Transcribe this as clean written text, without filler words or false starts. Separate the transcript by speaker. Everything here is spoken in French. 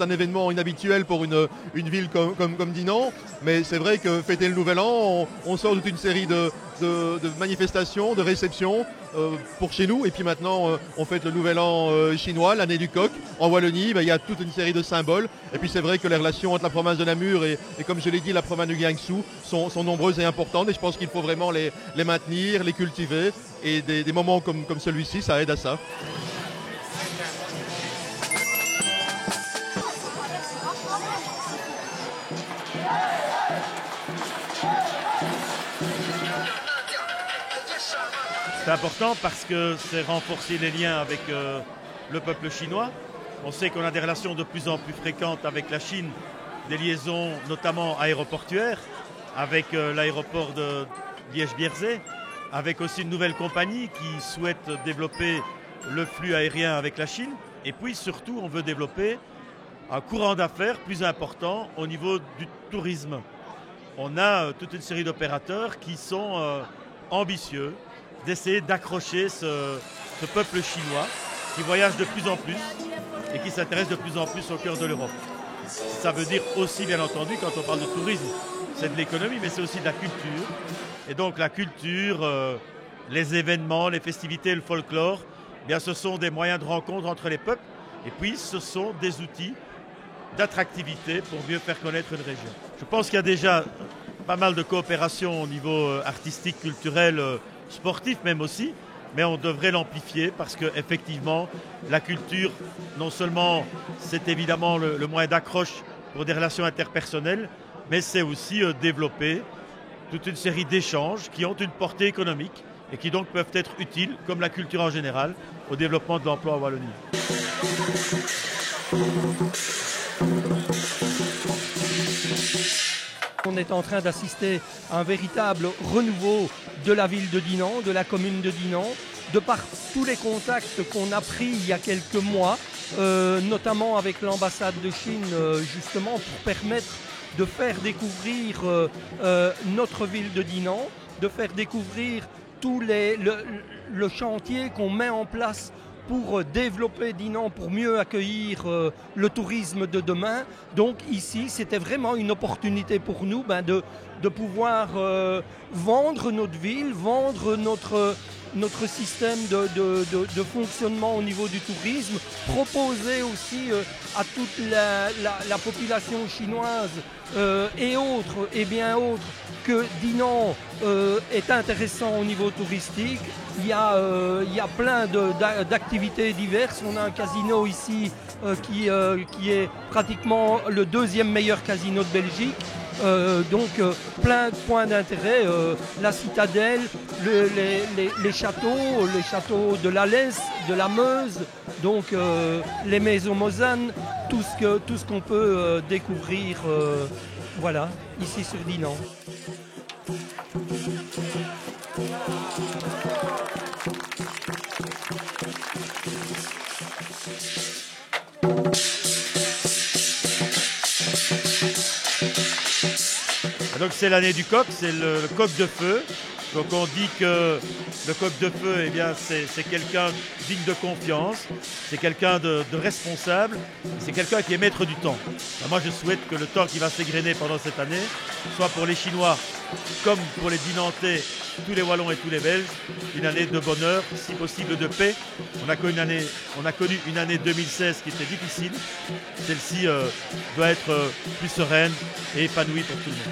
Speaker 1: c'est un événement inhabituel pour une ville comme Dinan, mais c'est vrai que fêter le Nouvel An, on sort toute une série de manifestations, de réceptions pour chez nous, et puis maintenant on fête le Nouvel An chinois, l'année du coq. En Wallonie, il y a toute une série de symboles, et puis c'est vrai que les relations entre la province de Namur et comme je l'ai dit, la province de Guangzhou sont nombreuses et importantes, et je pense qu'il faut vraiment les maintenir, les cultiver, et des moments comme celui-ci, ça aide à ça.
Speaker 2: C'est important parce que c'est renforcer les liens avec le peuple chinois. On sait qu'on a des relations de plus en plus fréquentes avec la Chine, des liaisons notamment aéroportuaires, avec l'aéroport de Liège-Bierzet, avec aussi une nouvelle compagnie qui souhaite développer le flux aérien avec la Chine. Et puis surtout, on veut développer un courant d'affaires plus important au niveau du tourisme. On a toute une série d'opérateurs qui sont ambitieux d'essayer d'accrocher ce peuple chinois qui voyage de plus en plus et qui s'intéresse de plus en plus au cœur de l'Europe. Ça veut dire aussi, bien entendu, quand on parle de tourisme, c'est de l'économie, mais c'est aussi de la culture. Et donc la culture, les événements, les festivités, le folklore, eh bien, ce sont des moyens de rencontre entre les peuples. Et puis, ce sont des outils d'attractivité pour mieux faire connaître une région. Je pense qu'il y a déjà pas mal de coopération au niveau artistique, culturel, sportif même aussi, mais on devrait l'amplifier parce qu'effectivement, la culture, non seulement c'est évidemment le moyen d'accroche pour des relations interpersonnelles, mais c'est aussi développer toute une série d'échanges qui ont une portée économique et qui donc peuvent être utiles, comme la culture en général, au développement de l'emploi en Wallonie.
Speaker 3: On est en train d'assister à un véritable renouveau de la ville de Dinan, de la commune de Dinan, de par tous les contacts qu'on a pris il y a quelques mois, notamment avec l'ambassade de Chine, justement pour permettre de faire découvrir notre ville de Dinan, de faire découvrir tout le chantier qu'on met en place pour développer Dinan, pour mieux accueillir le tourisme de demain. Donc ici, c'était vraiment une opportunité pour nous de pouvoir vendre notre ville, vendre notre système de fonctionnement au niveau du tourisme, proposer aussi à toute la population chinoise et autres, et bien autres, que Dinan est intéressant au niveau touristique. Il y a plein d'activités diverses. On a un casino ici qui est pratiquement le deuxième meilleur casino de Belgique. Donc plein de points d'intérêt, la citadelle, les châteaux de la Lesse, de la Meuse, donc les maisons Mosanes, tout ce qu'on peut découvrir voilà, ici sur Dinan.
Speaker 2: Donc c'est l'année du coq, c'est le coq de feu. Donc on dit que le coq de feu, eh bien, c'est quelqu'un digne de confiance, c'est quelqu'un de responsable, c'est quelqu'un qui est maître du temps. Alors moi je souhaite que le temps qui va s'égrener pendant cette année, soit pour les Chinois comme pour les Dinantais, tous les Wallons et tous les Belges, une année de bonheur, si possible de paix. On a connu une année 2016 qui était difficile. Celle-ci doit être plus sereine et épanouie pour tout le monde.